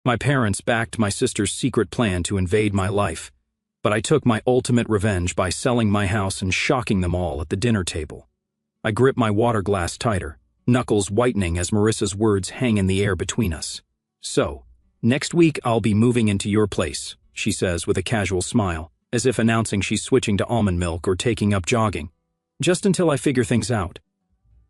My parents backed my sister's secret plan to invade my life, but I took my ultimate revenge by selling my house and shocking them all at the dinner table. I grip my water glass tighter, knuckles whitening as Marissa's words hang in the air between us. "So, next week I'll be moving into your place," she says with a casual smile, as if announcing she's switching to almond milk or taking up jogging. "Just until I figure things out."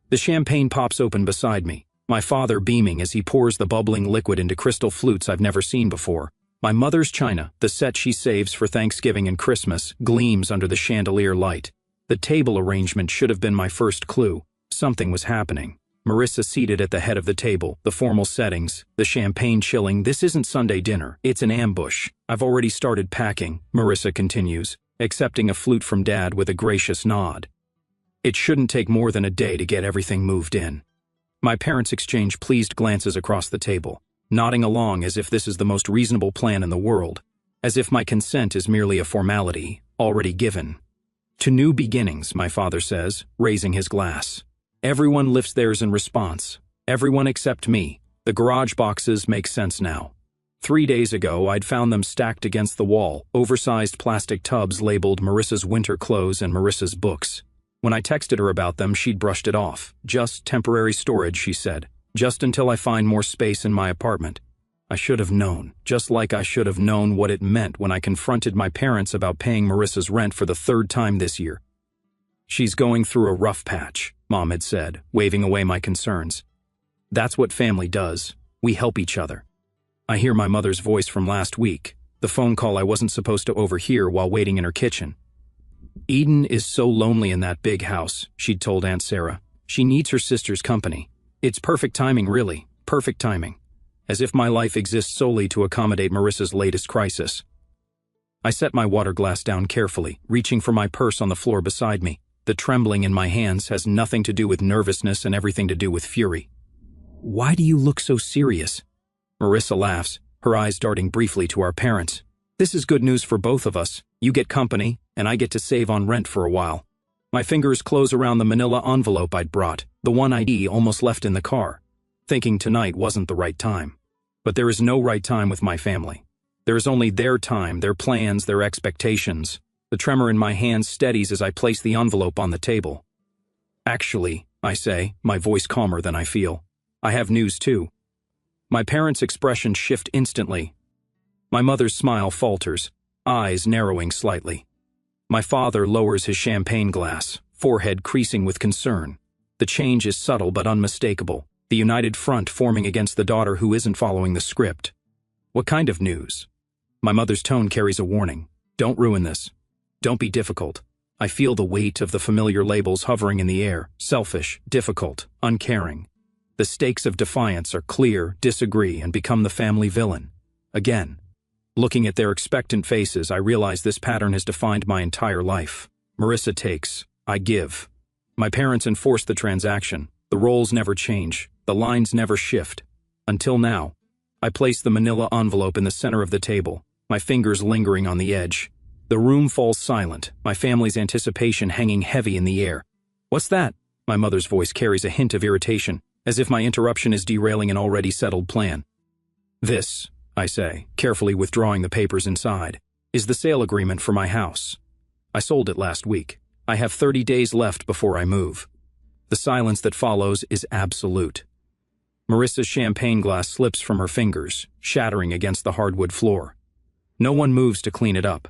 The champagne pops open beside me, my father beaming as he pours the bubbling liquid into crystal flutes I've never seen before. My mother's china, the set she saves for Thanksgiving and Christmas, gleams under the chandelier light. The table arrangement should have been my first clue. Something was happening. Marissa seated at the head of the table, the formal settings, the champagne chilling. "This isn't Sunday dinner, it's an ambush. I've already started packing," Marissa continues, accepting a flute from Dad with a gracious nod. "It shouldn't take more than a day to get everything moved in." My parents exchange pleased glances across the table, nodding along as if this is the most reasonable plan in the world, as if my consent is merely a formality, already given. "To new beginnings," my father says, raising his glass. Everyone lifts theirs in response. Everyone except me. The garage boxes make sense now. 3 days ago, I'd found them stacked against the wall, oversized plastic tubs labeled Marissa's winter clothes and Marissa's books. When I texted her about them, she'd brushed it off. "Just temporary storage," she said. "Just until I find more space in my apartment." I should have known, just like I should have known what it meant when I confronted my parents about paying Marissa's rent for the 3rd time this year. "She's going through a rough patch," Mom had said, waving away my concerns. "That's what family does. We help each other." I hear my mother's voice from last week, the phone call I wasn't supposed to overhear while waiting in her kitchen. "Eden is so lonely in that big house," she'd told Aunt Sarah. "She needs her sister's company. It's perfect timing, really. Perfect timing." As if my life exists solely to accommodate Marissa's latest crisis. I set my water glass down carefully, reaching for my purse on the floor beside me. The trembling in my hands has nothing to do with nervousness and everything to do with fury. "Why do you look so serious?" Marissa laughs, her eyes darting briefly to our parents. "This is good news for both of us. You get company, and I get to save on rent for a while." My fingers close around the manila envelope I'd brought, the one I'd almost left in the car, thinking tonight wasn't the right time. But there is no right time with my family. There is only their time, their plans, their expectations. The tremor in my hand steadies as I place the envelope on the table. "Actually," I say, my voice calmer than I feel, "I have news too." My parents' expressions shift instantly. My mother's smile falters, eyes narrowing slightly. My father lowers his champagne glass, forehead creasing with concern. The change is subtle but unmistakable, the united front forming against the daughter who isn't following the script. "What kind of news?" My mother's tone carries a warning. "Don't ruin this. Don't be difficult." I feel the weight of the familiar labels hovering in the air: selfish, difficult, uncaring. The stakes of defiance are clear, disagree, and become the family villain. Again. Looking at their expectant faces, I realize this pattern has defined my entire life. Marissa takes, I give. My parents enforce the transaction. The roles never change. The lines never shift. Until now. I place the manila envelope in the center of the table, my fingers lingering on the edge. The room falls silent, my family's anticipation hanging heavy in the air. "What's that?" My mother's voice carries a hint of irritation, as if my interruption is derailing an already settled plan. "This," I say, carefully withdrawing the papers inside, "is the sale agreement for my house. I sold it last week. I have 30 days left before I move." The silence that follows is absolute. Marissa's champagne glass slips from her fingers, shattering against the hardwood floor. No one moves to clean it up.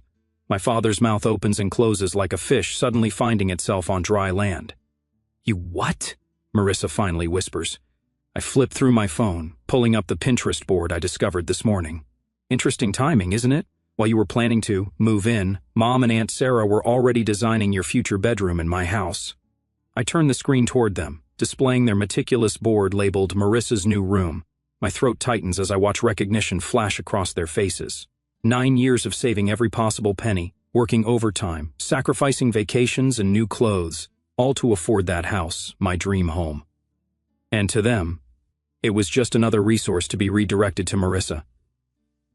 My father's mouth opens and closes like a fish suddenly finding itself on dry land. "You what?" Marissa finally whispers. I flip through my phone, pulling up the Pinterest board I discovered this morning. Interesting timing, isn't it? While you were planning to move in, Mom and Aunt Sarah were already designing your future bedroom in my house. I turn the screen toward them, displaying their meticulous board labeled Marissa's New Room. My throat tightens as I watch recognition flash across their faces. 9 years of saving every possible penny, working overtime, sacrificing vacations and new clothes, all to afford that house, my dream home. And to them, it was just another resource to be redirected to Marissa.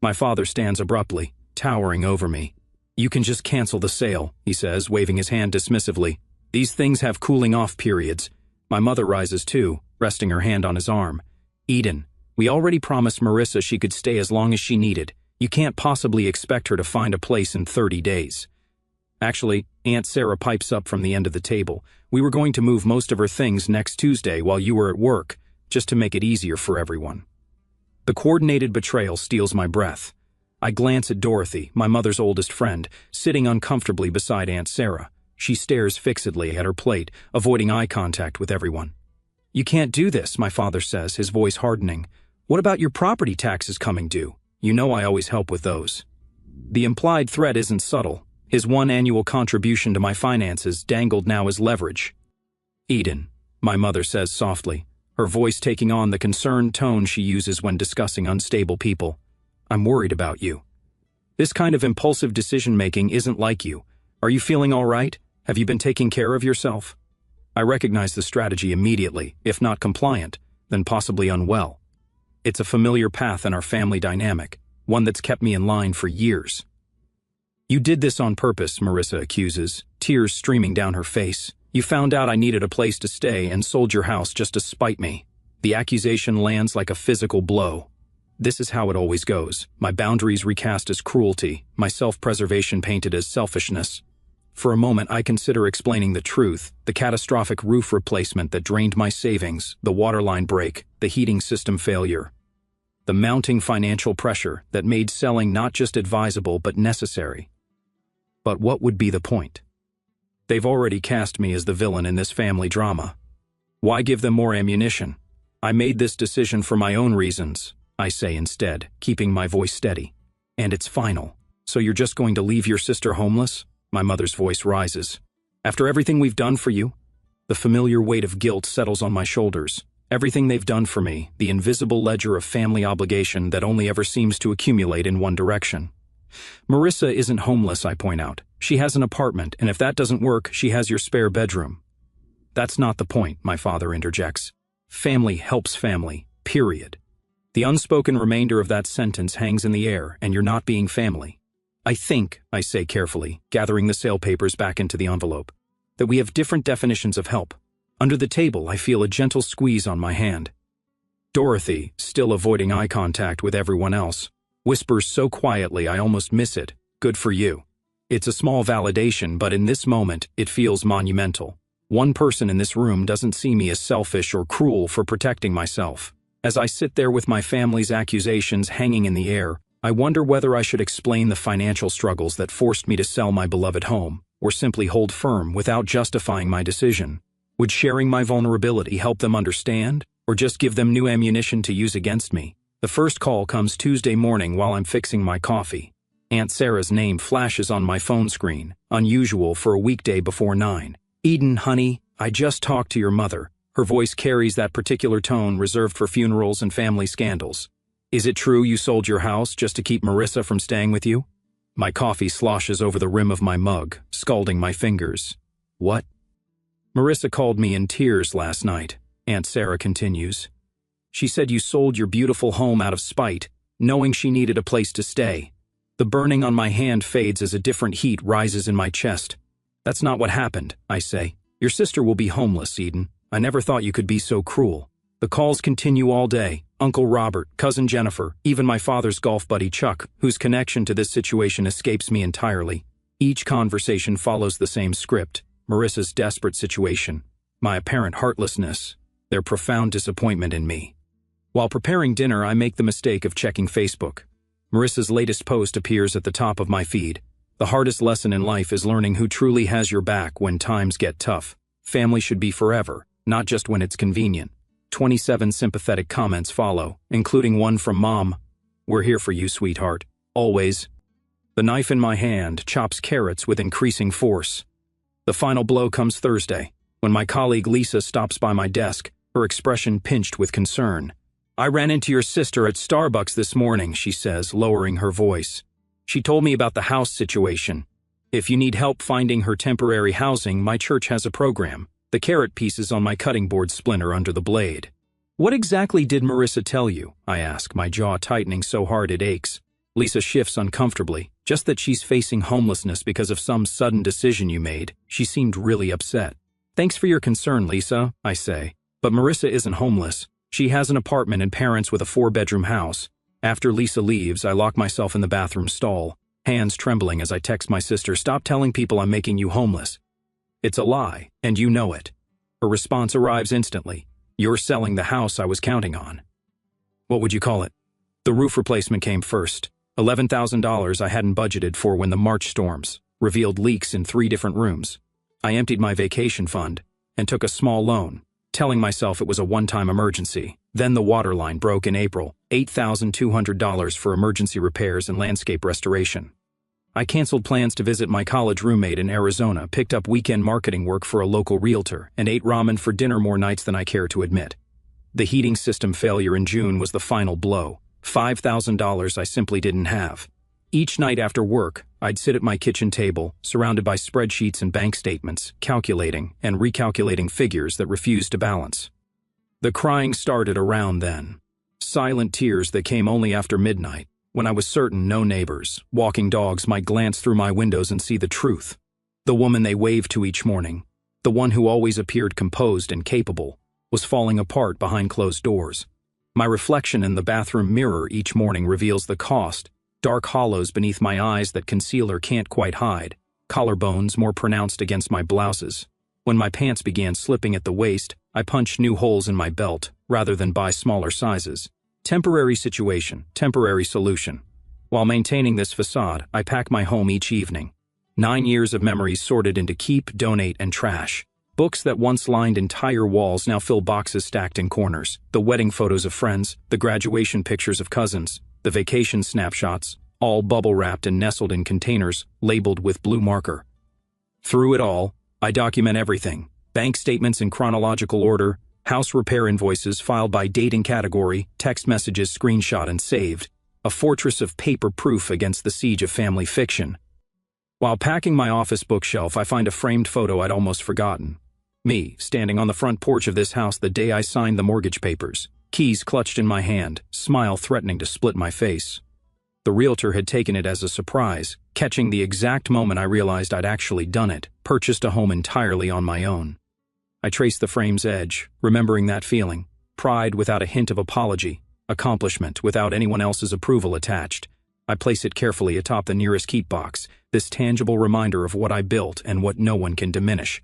My father stands abruptly, towering over me. "You can just cancel the sale," he says, waving his hand dismissively. "These things have cooling-off periods." My mother rises too, resting her hand on his arm. "Eden, We already promised Marissa she could stay as long as she needed. You can't possibly expect her to find a place in 30 days. Actually, Aunt Sarah pipes up from the end of the table. We were going to move most of her things next Tuesday while you were at work, just to make it easier for everyone. The coordinated betrayal steals my breath. I glance at Dorothy, my mother's oldest friend, sitting uncomfortably beside Aunt Sarah. She stares fixedly at her plate, avoiding eye contact with everyone. You can't do this, my father says, his voice hardening. What about your property taxes coming due? You know I always help with those. The implied threat isn't subtle. His one annual contribution to my finances dangled now as leverage. Eden, my mother says softly, her voice taking on the concerned tone she uses when discussing unstable people. I'm worried about you. This kind of impulsive decision-making isn't like you. Are you feeling all right? Have you been taking care of yourself? I recognize the strategy immediately, if not compliant, then possibly unwell. It's a familiar path in our family dynamic, one that's kept me in line for years. You did this on purpose, Marissa accuses, tears streaming down her face. You found out I needed a place to stay and sold your house just to spite me. The accusation lands like a physical blow. This is how it always goes. My boundaries recast as cruelty, my self-preservation painted as selfishness. For a moment, I consider explaining the truth, the catastrophic roof replacement that drained my savings, the waterline break, the heating system failure. The mounting financial pressure that made selling not just advisable but necessary. But what would be the point? They've already cast me as the villain in this family drama. Why give them more ammunition? I made this decision for my own reasons, I say instead, keeping my voice steady. And it's final. So you're just going to leave your sister homeless? My mother's voice rises. After everything we've done for you? The familiar weight of guilt settles on my shoulders. Everything they've done for me, the invisible ledger of family obligation that only ever seems to accumulate in one direction. Marissa isn't homeless, I point out. She has an apartment, and if that doesn't work, she has your spare bedroom. That's not the point, my father interjects. Family helps family, period. The unspoken remainder of that sentence hangs in the air, and you're not being family. I think, I say carefully, gathering the sale papers back into the envelope, that we have different definitions of help. Under the table, I feel a gentle squeeze on my hand. Dorothy, still avoiding eye contact with everyone else, whispers so quietly I almost miss it. Good for you. It's a small validation, but in this moment, it feels monumental. One person in this room doesn't see me as selfish or cruel for protecting myself. As I sit there with my family's accusations hanging in the air, I wonder whether I should explain the financial struggles that forced me to sell my beloved home, or simply hold firm without justifying my decision. Would sharing my vulnerability help them understand, or just give them new ammunition to use against me? The first call comes Tuesday morning while I'm fixing my coffee. Aunt Sarah's name flashes on my phone screen, unusual for a weekday before 9. Eden, honey, I just talked to your mother. Her voice carries that particular tone reserved for funerals and family scandals. Is it true you sold your house just to keep Marissa from staying with you? My coffee sloshes over the rim of my mug, scalding my fingers. What? Marissa called me in tears last night, Aunt Sarah continues. She said you sold your beautiful home out of spite, knowing she needed a place to stay. The burning on my hand fades as a different heat rises in my chest. That's not what happened, I say. Your sister will be homeless, Eden. I never thought you could be so cruel. The calls continue all day. Uncle Robert, Cousin Jennifer, even my father's golf buddy Chuck, whose connection to this situation escapes me entirely. Each conversation follows the same script. Marissa's desperate situation, my apparent heartlessness, their profound disappointment in me. While preparing dinner, I make the mistake of checking Facebook. Marissa's latest post appears at the top of my feed. The hardest lesson in life is learning who truly has your back when times get tough. Family should be forever, not just when it's convenient. 27 sympathetic comments follow, including one from Mom. We're here for you, sweetheart. Always. The knife in my hand chops carrots with increasing force. The final blow comes Thursday, when my colleague Lisa stops by my desk, her expression pinched with concern. I ran into your sister at Starbucks this morning, she says, lowering her voice. She told me about the house situation. If you need help finding her temporary housing, my church has a program. The carrot pieces on my cutting board splinter under the blade. What exactly did Marissa tell you? I ask, my jaw tightening so hard it aches. Lisa shifts uncomfortably. Just that she's facing homelessness because of some sudden decision you made. She seemed really upset. Thanks for your concern, Lisa, I say. But Marissa isn't homeless. She has an apartment and parents with a 4-bedroom house. After Lisa leaves, I lock myself in the bathroom stall, hands trembling as I text my sister, "Stop telling people I'm making you homeless. It's a lie, and you know it." Her response arrives instantly. "You're selling the house I was counting on." What would you call it? The roof replacement came first. $11,000 I hadn't budgeted for when the March storms revealed leaks in 3 different rooms. I emptied my vacation fund and took a small loan, telling myself it was a one-time emergency. Then the water line broke in April, $8,200 for emergency repairs and landscape restoration. I canceled plans to visit my college roommate in Arizona, picked up weekend marketing work for a local realtor, and ate ramen for dinner more nights than I care to admit. The heating system failure in June was the final blow. $5,000 I simply didn't have. Each night after work, I'd sit at my kitchen table, surrounded by spreadsheets and bank statements, calculating and recalculating figures that refused to balance. The crying started around then. Silent tears that came only after midnight, when I was certain no neighbors, walking dogs might glance through my windows and see the truth. The woman they waved to each morning, the one who always appeared composed and capable, was falling apart behind closed doors. My reflection in the bathroom mirror each morning reveals the cost, dark hollows beneath my eyes that concealer can't quite hide, collarbones more pronounced against my blouses. When my pants began slipping at the waist, I punched new holes in my belt rather than buy smaller sizes. Temporary situation, temporary solution. While maintaining this facade, I pack my home each evening. 9 years of memories sorted into keep, donate, and trash. Books that once lined entire walls now fill boxes stacked in corners. The wedding photos of friends, the graduation pictures of cousins, the vacation snapshots, all bubble-wrapped and nestled in containers labeled with blue marker. Through it all, I document everything. Bank statements in chronological order, house repair invoices filed by date and category, text messages screenshot and saved, a fortress of paper proof against the siege of family fiction. While packing my office bookshelf, I find a framed photo I'd almost forgotten. Me, standing on the front porch of this house the day I signed the mortgage papers, keys clutched in my hand, smile threatening to split my face. The realtor had taken it as a surprise, catching the exact moment I realized I'd actually done it, purchased a home entirely on my own. I traced the frame's edge, remembering that feeling, pride without a hint of apology, accomplishment without anyone else's approval attached. I place it carefully atop the nearest keep box, this tangible reminder of what I built and what no one can diminish.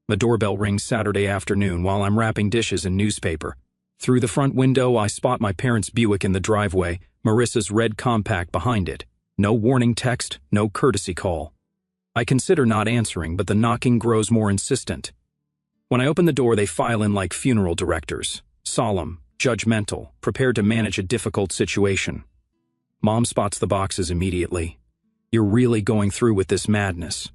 The doorbell rings Saturday afternoon while I'm wrapping dishes in newspaper. Through the front window, I spot my parents' Buick in the driveway, Marissa's red compact behind it. No warning text, no courtesy call. I consider not answering, but the knocking grows more insistent. When I open the door, they file in like funeral directors, solemn, judgmental, prepared to manage a difficult situation. Mom spots the boxes immediately. "You're really going through with this madness."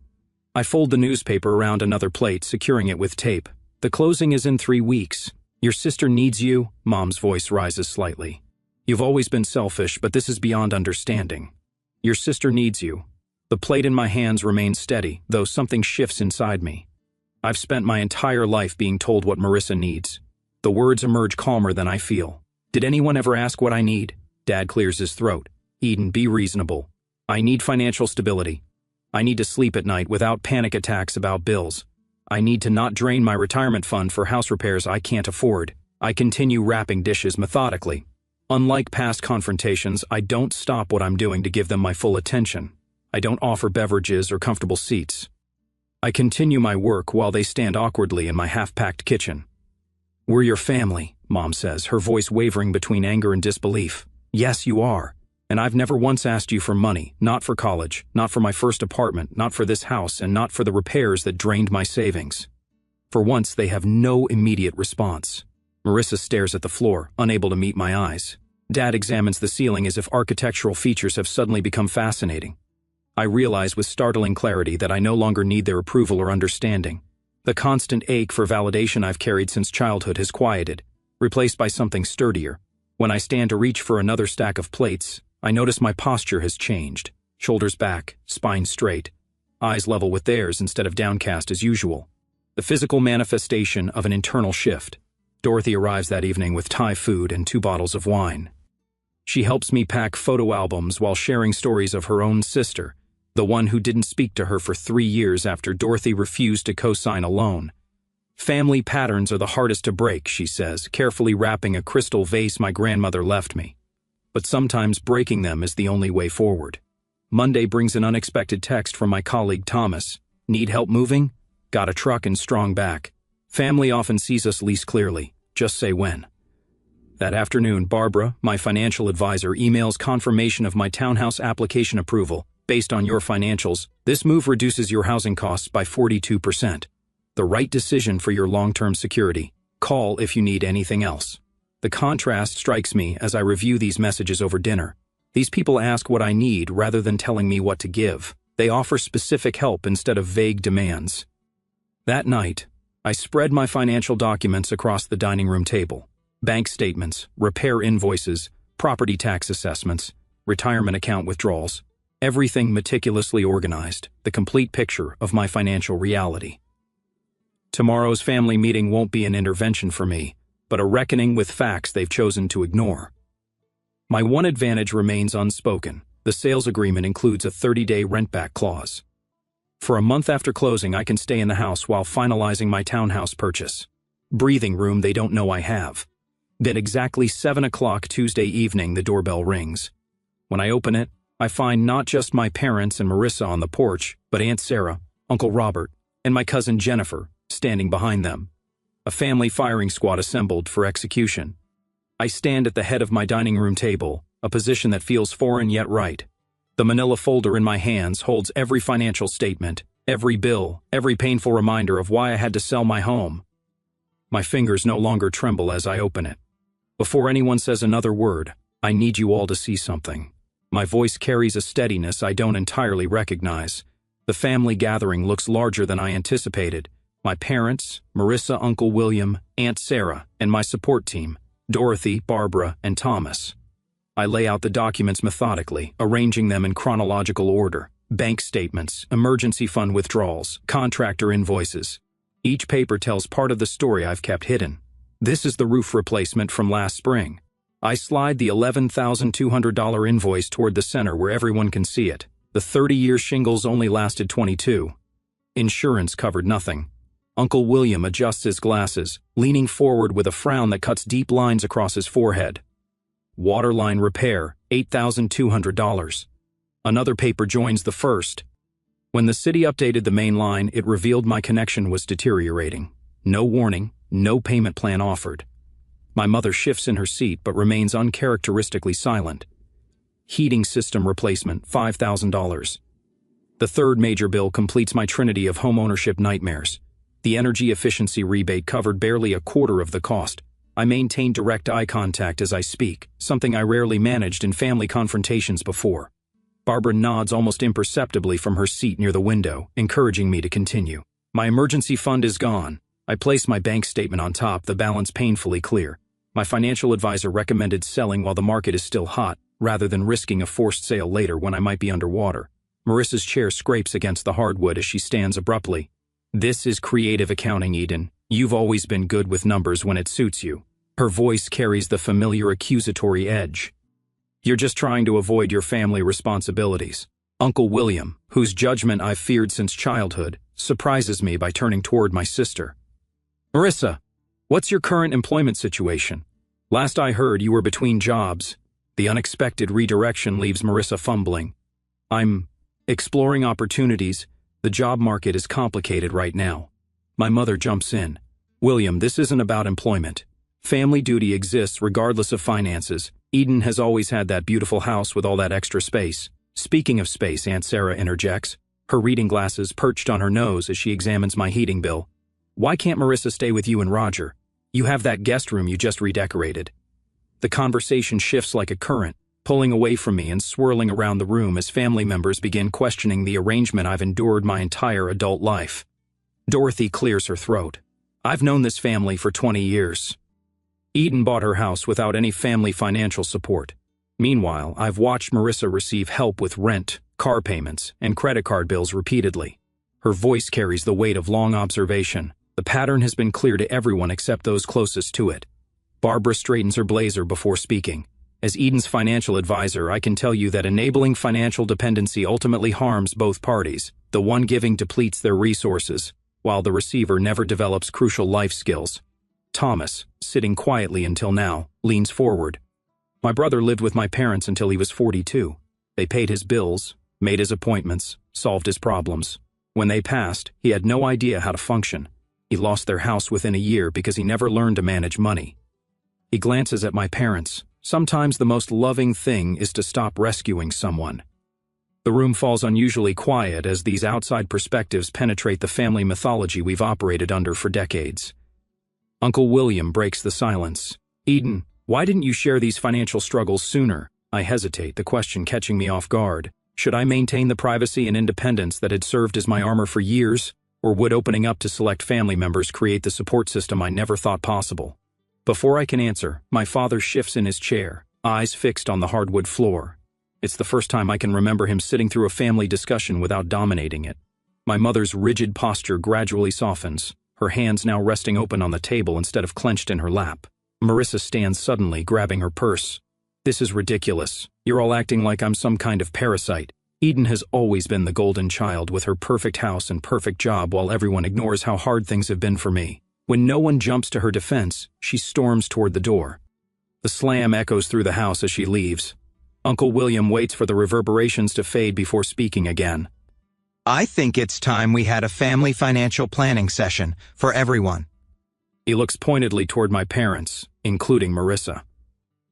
I fold the newspaper around another plate, securing it with tape. "The closing is in 3 weeks. Your sister needs you." Mom's voice rises slightly. "You've always been selfish, but this is beyond understanding. Your sister needs you." The plate in my hands remains steady, though something shifts inside me. I've spent my entire life being told what Marissa needs. The words emerge calmer than I feel. "Did anyone ever ask what I need?" Dad clears his throat. "Eden, be reasonable. I need financial stability. I need to sleep at night without panic attacks about bills. I need to not drain my retirement fund for house repairs I can't afford." I continue wrapping dishes methodically. Unlike past confrontations, I don't stop what I'm doing to give them my full attention. I don't offer beverages or comfortable seats. I continue my work while they stand awkwardly in my half-packed kitchen. "We're your family," Mom says, her voice wavering between anger and disbelief. "Yes, you are. And I've never once asked you for money, not for college, not for my first apartment, not for this house, and not for the repairs that drained my savings." For once, they have no immediate response. Marissa stares at the floor, unable to meet my eyes. Dad examines the ceiling as if architectural features have suddenly become fascinating. I realize with startling clarity that I no longer need their approval or understanding. The constant ache for validation I've carried since childhood has quieted, replaced by something sturdier. When I stand to reach for another stack of plates, I notice my posture has changed. Shoulders back, spine straight, eyes level with theirs instead of downcast as usual. The physical manifestation of an internal shift. Dorothy arrives that evening with Thai food and 2 bottles of wine. She helps me pack photo albums while sharing stories of her own sister, the one who didn't speak to her for 3 years after Dorothy refused to co-sign a loan. Family patterns are the hardest to break, she says, carefully wrapping a crystal vase my grandmother left me. But sometimes breaking them is the only way forward. Monday brings an unexpected text from my colleague Thomas. Need help moving? Got a truck and strong back. Family often sees us least clearly. Just say when. That afternoon, Barbara, my financial advisor, emails confirmation of my townhouse application approval. Based on your financials, this move reduces your housing costs by 42%. The right decision for your long-term security. Call if you need anything else. The contrast strikes me as I review these messages over dinner. These people ask what I need rather than telling me what to give. They offer specific help instead of vague demands. That night, I spread my financial documents across the dining room table. Bank statements, repair invoices, property tax assessments, retirement account withdrawals. Everything meticulously organized, the complete picture of my financial reality. Tomorrow's family meeting won't be an intervention for me, but a reckoning with facts they've chosen to ignore. My one advantage remains unspoken. The sales agreement includes a 30-day rent-back clause. For a month after closing, I can stay in the house while finalizing my townhouse purchase. Breathing room they don't know I have. At exactly 7 o'clock Tuesday evening, the doorbell rings. When I open it, I find not just my parents and Marissa on the porch, but Aunt Sarah, Uncle Robert, and my cousin Jennifer standing behind them. A family firing squad assembled for execution. I stand at the head of my dining room table, a position that feels foreign yet right. The manila folder in my hands holds every financial statement, every bill, every painful reminder of why I had to sell my home. My fingers no longer tremble as I open it. Before anyone says another word, I need you all to see something. My voice carries a steadiness I don't entirely recognize. The family gathering looks larger than I anticipated. My parents, Marissa, Uncle William, Aunt Sarah, and my support team, Dorothy, Barbara, and Thomas. I lay out the documents methodically, arranging them in chronological order. Bank statements, emergency fund withdrawals, contractor invoices. Each paper tells part of the story I've kept hidden. This is the roof replacement from last spring. I slide the $11,200 invoice toward the center where everyone can see it. The 30-year shingles only lasted 22. Insurance covered nothing. Uncle William adjusts his glasses, leaning forward with a frown that cuts deep lines across his forehead. Waterline repair, $8,200. Another paper joins the first. When the city updated the main line, it revealed my connection was deteriorating. No warning, no payment plan offered. My mother shifts in her seat but remains uncharacteristically silent. Heating system replacement, $5,000. The third major bill completes my trinity of homeownership nightmares. The energy efficiency rebate covered barely a quarter of the cost. I maintain direct eye contact as I speak, something I rarely managed in family confrontations before. Barbara nods almost imperceptibly from her seat near the window, encouraging me to continue. My emergency fund is gone. I place my bank statement on top, the balance painfully clear. My financial advisor recommended selling while the market is still hot, rather than risking a forced sale later when I might be underwater. Marissa's chair scrapes against the hardwood as she stands abruptly. This is creative accounting, Eden. You've always been good with numbers when it suits you. Her voice carries the familiar accusatory edge. You're just trying to avoid your family responsibilities. Uncle William, whose judgment I've feared since childhood, surprises me by turning toward my sister. Marissa, what's your current employment situation? Last I heard, you were between jobs. The unexpected redirection leaves Marissa fumbling. I'm exploring opportunities. The job market is complicated right now. My mother jumps in. William, this isn't about employment. Family duty exists regardless of finances. Eden has always had that beautiful house with all that extra space. Speaking of space, Aunt Sarah interjects, her reading glasses perched on her nose as she examines my heating bill. Why can't Marissa stay with you and Roger? You have that guest room you just redecorated. The conversation shifts like a current, pulling away from me and swirling around the room as family members begin questioning the arrangement I've endured my entire adult life. Dorothy clears her throat. I've known this family for 20 years. Eden bought her house without any family financial support. Meanwhile, I've watched Marissa receive help with rent, car payments, and credit card bills repeatedly. Her voice carries the weight of long observation. The pattern has been clear to everyone except those closest to it. Barbara straightens her blazer before speaking. As Eden's financial advisor, I can tell you that enabling financial dependency ultimately harms both parties. The one giving depletes their resources. while the receiver never develops crucial life skills. Thomas, sitting quietly until now, leans forward. My brother lived with my parents until he was 42. They paid his bills, made his appointments, solved his problems. When they passed, he had no idea how to function. He lost their house within a year because he never learned to manage money. He glances at my parents. Sometimes the most loving thing is to stop rescuing someone. The room falls unusually quiet as these outside perspectives penetrate the family mythology we've operated under for decades. Uncle William breaks the silence. Eden, why didn't you share these financial struggles sooner? I hesitate, the question catching me off guard. Should I maintain the privacy and independence that had served as my armor for years, or would opening up to select family members create the support system I never thought possible? Before I can answer, my father shifts in his chair, eyes fixed on the hardwood floor. It's the first time I can remember him sitting through a family discussion without dominating it. My mother's rigid posture gradually softens, her hands now resting open on the table instead of clenched in her lap. Marissa stands suddenly, grabbing her purse. This is ridiculous. You're all acting like I'm some kind of parasite. Eden has always been the golden child with her perfect house and perfect job while everyone ignores how hard things have been for me. When no one jumps to her defense, she storms toward the door. The slam echoes through the house as she leaves. Uncle William waits for the reverberations to fade before speaking again. I think it's time we had a family financial planning session for everyone. He looks pointedly toward my parents, including Marissa.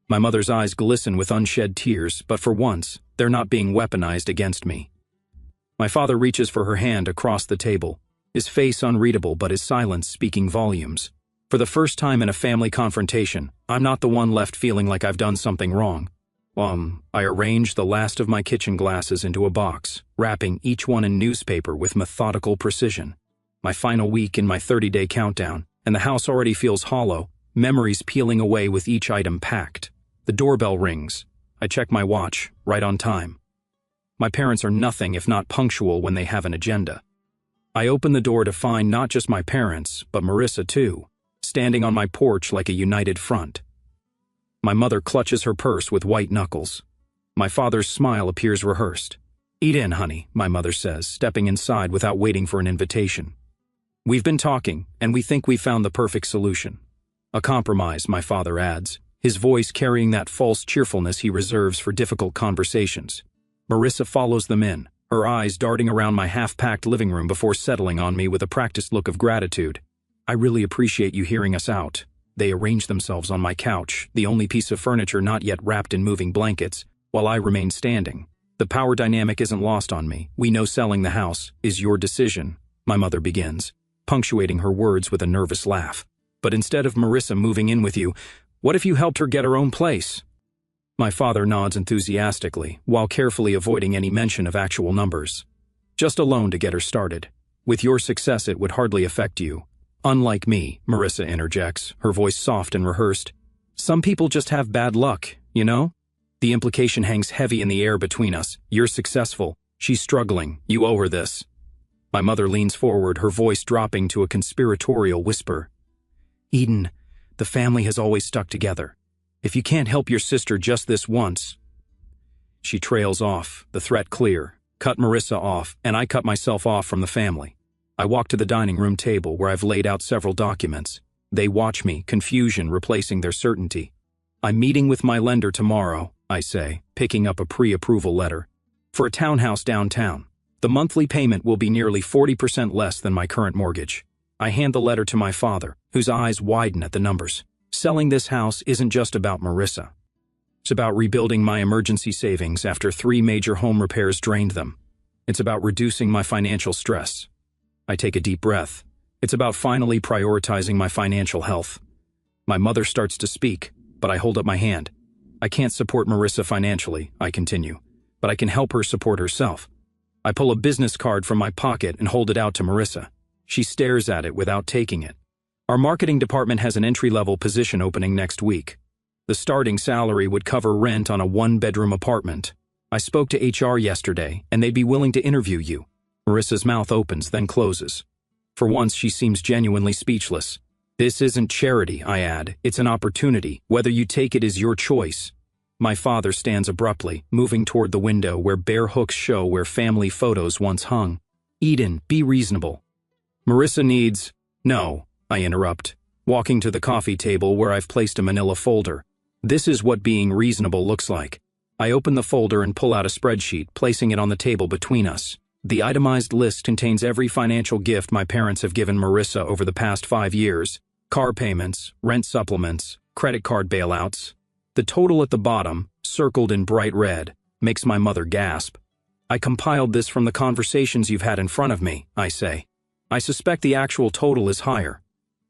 My mother's eyes glisten with unshed tears, but for once, they're not being weaponized against me. My father reaches for her hand across the table, his face unreadable but his silence speaking volumes. For the first time in a family confrontation, I'm not the one left feeling like I've done something wrong. I arrange the last of my kitchen glasses into a box, wrapping each one in newspaper with methodical precision. My final week in my 30-day countdown, and the house already feels hollow, memories peeling away with each item packed. The doorbell rings. I check my watch, right on time. My parents are nothing if not punctual when they have an agenda. I open the door to find not just my parents, but Marissa too, standing on my porch like a united front. My mother clutches her purse with white knuckles. My father's smile appears rehearsed. Eat in, honey, my mother says, stepping inside without waiting for an invitation. We've been talking, and we think we've found the perfect solution. A compromise, my father adds, his voice carrying that false cheerfulness he reserves for difficult conversations. Marissa follows them in, her eyes darting around my half-packed living room before settling on me with a practiced look of gratitude. I really appreciate you hearing us out. They arrange themselves on my couch, the only piece of furniture not yet wrapped in moving blankets, while I remain standing. The power dynamic isn't lost on me. We know selling the house is your decision, my mother begins, punctuating her words with a nervous laugh. But instead of Marissa moving in with you, what if you helped her get her own place? My father nods enthusiastically, while carefully avoiding any mention of actual numbers. Just a loan to get her started. With your success, it would hardly affect you. Unlike me, Marissa interjects, her voice soft and rehearsed. Some people just have bad luck, you know? The implication hangs heavy in the air between us. You're successful. She's struggling. You owe her this. My mother leans forward, her voice dropping to a conspiratorial whisper. Eden, the family has always stuck together. If you can't help your sister just this once... She trails off, the threat clear. Cut Marissa off, and I cut myself off from the family. I walk to the dining room table where I've laid out several documents. They watch me, confusion replacing their certainty. I'm meeting with my lender tomorrow, I say, picking up a pre-approval letter. For a townhouse downtown. The monthly payment will be nearly 40% less than my current mortgage. I hand the letter to my father, whose eyes widen at the numbers. Selling this house isn't just about Marissa. It's about rebuilding my emergency savings after 3 major home repairs drained them. It's about reducing my financial stress. I take a deep breath. It's about finally prioritizing my financial health. My mother starts to speak, but I hold up my hand. I can't support Marissa financially, I continue, but I can help her support herself. I pull a business card from my pocket and hold it out to Marissa. She stares at it without taking it. Our marketing department has an entry-level position opening next week. The starting salary would cover rent on a 1-bedroom apartment. I spoke to HR yesterday, and they'd be willing to interview you. Marissa's mouth opens, then closes. For once, she seems genuinely speechless. This isn't charity, I add. It's an opportunity. Whether you take it is your choice. My father stands abruptly, moving toward the window where bare hooks show where family photos once hung. Eden, be reasonable. Marissa needs— No, I interrupt, walking to the coffee table where I've placed a manila folder. This is what being reasonable looks like. I open the folder and pull out a spreadsheet, placing it on the table between us. The itemized list contains every financial gift my parents have given Marissa over the past 5 years: car payments, rent supplements, credit card bailouts. The total at the bottom, circled in bright red, makes my mother gasp. I compiled this from the conversations you've had in front of me, I say. I suspect the actual total is higher.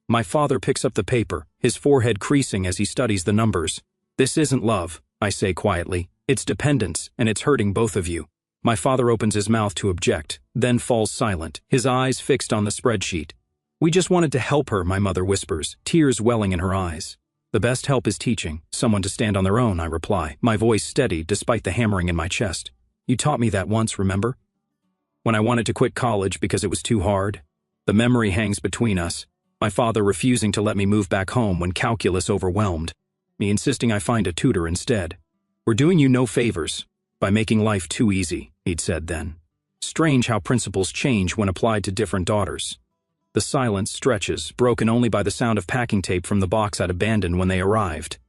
My father picks up the paper, his forehead creasing as he studies the numbers. This isn't love, I say quietly. It's dependence, and it's hurting both of you. My father opens his mouth to object, then falls silent, his eyes fixed on the spreadsheet. We just wanted to help her, my mother whispers, tears welling in her eyes. The best help is teaching someone to stand on their own, I reply, my voice steady despite the hammering in my chest. You taught me that once, remember? When I wanted to quit college because it was too hard. The memory hangs between us, my father refusing to let me move back home when calculus overwhelmed, me insisting I find a tutor instead. We're doing you no favors by making life too easy, he'd said then. Strange how principles change when applied to different daughters. The silence stretches, broken only by the sound of packing tape from the box I'd abandoned when they arrived.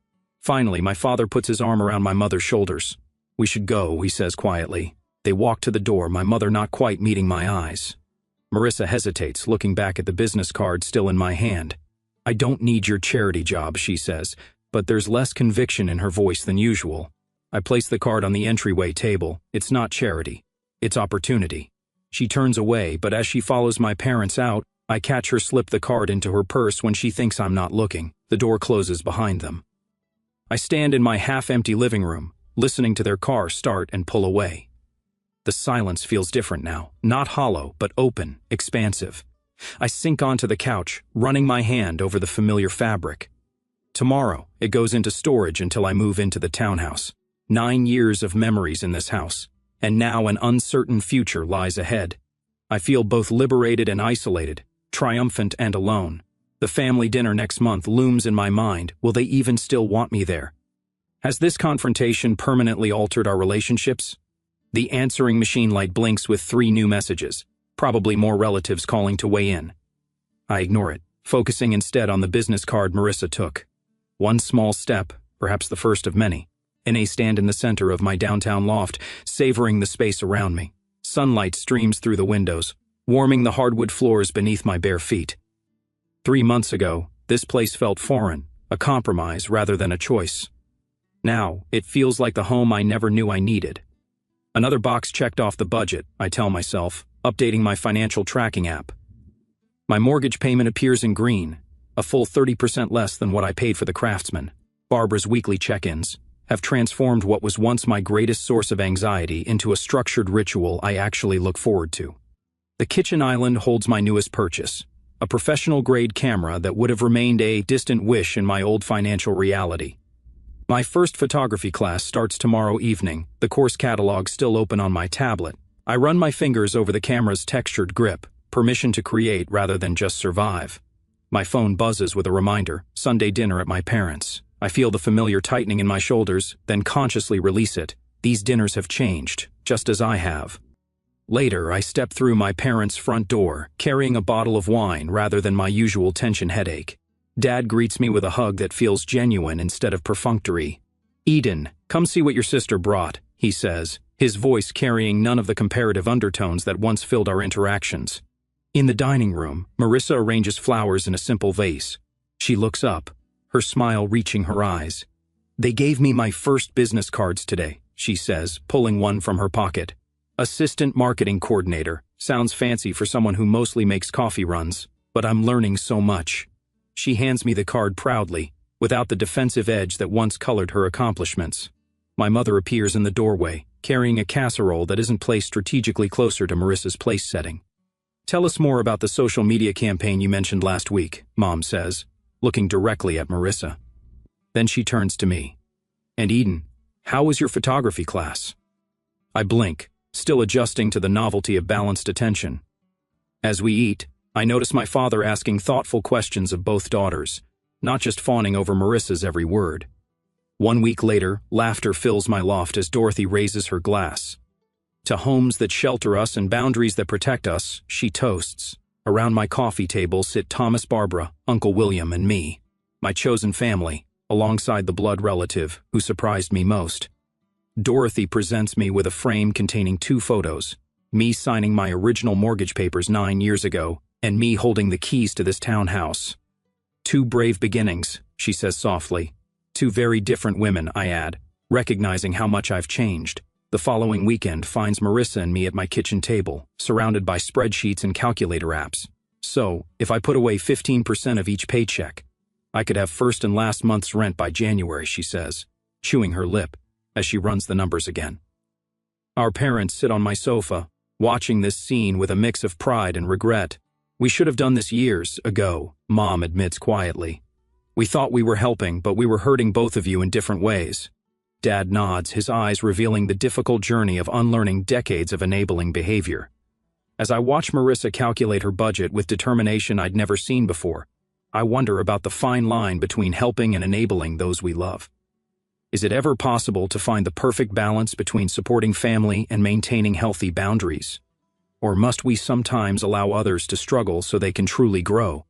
Finally, my father puts his arm around my mother's shoulders. We should go, he says quietly. They walk to the door, my mother not quite meeting my eyes. Marissa hesitates, looking back at the business card still in my hand. I don't need your charity job, she says, but there's less conviction in her voice than usual. I place the card on the entryway table. It's not charity. It's opportunity. She turns away, but as she follows my parents out, I catch her slip the card into her purse when she thinks I'm not looking. The door closes behind them. I stand in my half-empty living room, listening to their car start and pull away. The silence feels different now, not hollow, but open, expansive. I sink onto the couch, running my hand over the familiar fabric. Tomorrow, it goes into storage until I move into the townhouse. 9 years of memories in this house, and now an uncertain future lies ahead. I feel both liberated and isolated, triumphant and alone. The family dinner next month looms in my mind. Will they even still want me there? Has this confrontation permanently altered our relationships? The answering machine light blinks with 3 new messages, probably more relatives calling to weigh in. I ignore it, focusing instead on the business card Marissa took. One small step, perhaps the first of many. I stand in the center of my downtown loft, savoring the space around me. Sunlight streams through the windows, warming the hardwood floors beneath my bare feet. 3 months ago, this place felt foreign, a compromise rather than a choice. Now, it feels like the home I never knew I needed. Another box checked off the budget, I tell myself, updating my financial tracking app. My mortgage payment appears in green, a full 30% less than what I paid for the Craftsman. Barbara's weekly check-ins have transformed what was once my greatest source of anxiety into a structured ritual I actually look forward to. The kitchen island holds my newest purchase, a professional-grade camera that would have remained a distant wish in my old financial reality. My first photography class starts tomorrow evening, the course catalog still open on my tablet. I run my fingers over the camera's textured grip, permission to create rather than just survive. My phone buzzes with a reminder, Sunday dinner at my parents'. I feel the familiar tightening in my shoulders, then consciously release it. These dinners have changed, just as I have. Later, I step through my parents' front door, carrying a bottle of wine rather than my usual tension headache. Dad greets me with a hug that feels genuine instead of perfunctory. Eden, come see what your sister brought, he says, his voice carrying none of the comparative undertones that once filled our interactions. In the dining room, Marissa arranges flowers in a simple vase. She looks up, her smile reaching her eyes. They gave me my first business cards today, she says, pulling one from her pocket. Assistant marketing coordinator. Sounds fancy for someone who mostly makes coffee runs, but I'm learning so much. She hands me the card proudly, without the defensive edge that once colored her accomplishments. My mother appears in the doorway, carrying a casserole that isn't placed strategically closer to Marissa's place setting. Tell us more about the social media campaign you mentioned last week, Mom says, looking directly at Marissa. Then she turns to me. And Eden, how was your photography class? I blink, still adjusting to the novelty of balanced attention. As we eat, I notice my father asking thoughtful questions of both daughters, not just fawning over Marissa's every word. 1 week later, laughter fills my loft as Dorothy raises her glass. To homes that shelter us and boundaries that protect us, she toasts. Around my coffee table sit Thomas, Barbara, Uncle William, and me, my chosen family, alongside the blood relative who surprised me most. Dorothy presents me with a frame containing 2 photos, me signing my original mortgage papers 9 years ago, and me holding the keys to this townhouse. 2 brave beginnings, she says softly. 2 very different women, I add, recognizing how much I've changed. The following weekend finds Marissa and me at my kitchen table, surrounded by spreadsheets and calculator apps. So, if I put away 15% of each paycheck, I could have first and last month's rent by January, she says, chewing her lip as she runs the numbers again. Our parents sit on my sofa, watching this scene with a mix of pride and regret. We should have done this years ago, Mom admits quietly. We thought we were helping, but we were hurting both of you in different ways. Dad nods, his eyes revealing the difficult journey of unlearning decades of enabling behavior. As I watch Marissa calculate her budget with determination I'd never seen before, I wonder about the fine line between helping and enabling those we love. Is it ever possible to find the perfect balance between supporting family and maintaining healthy boundaries? Or must we sometimes allow others to struggle so they can truly grow?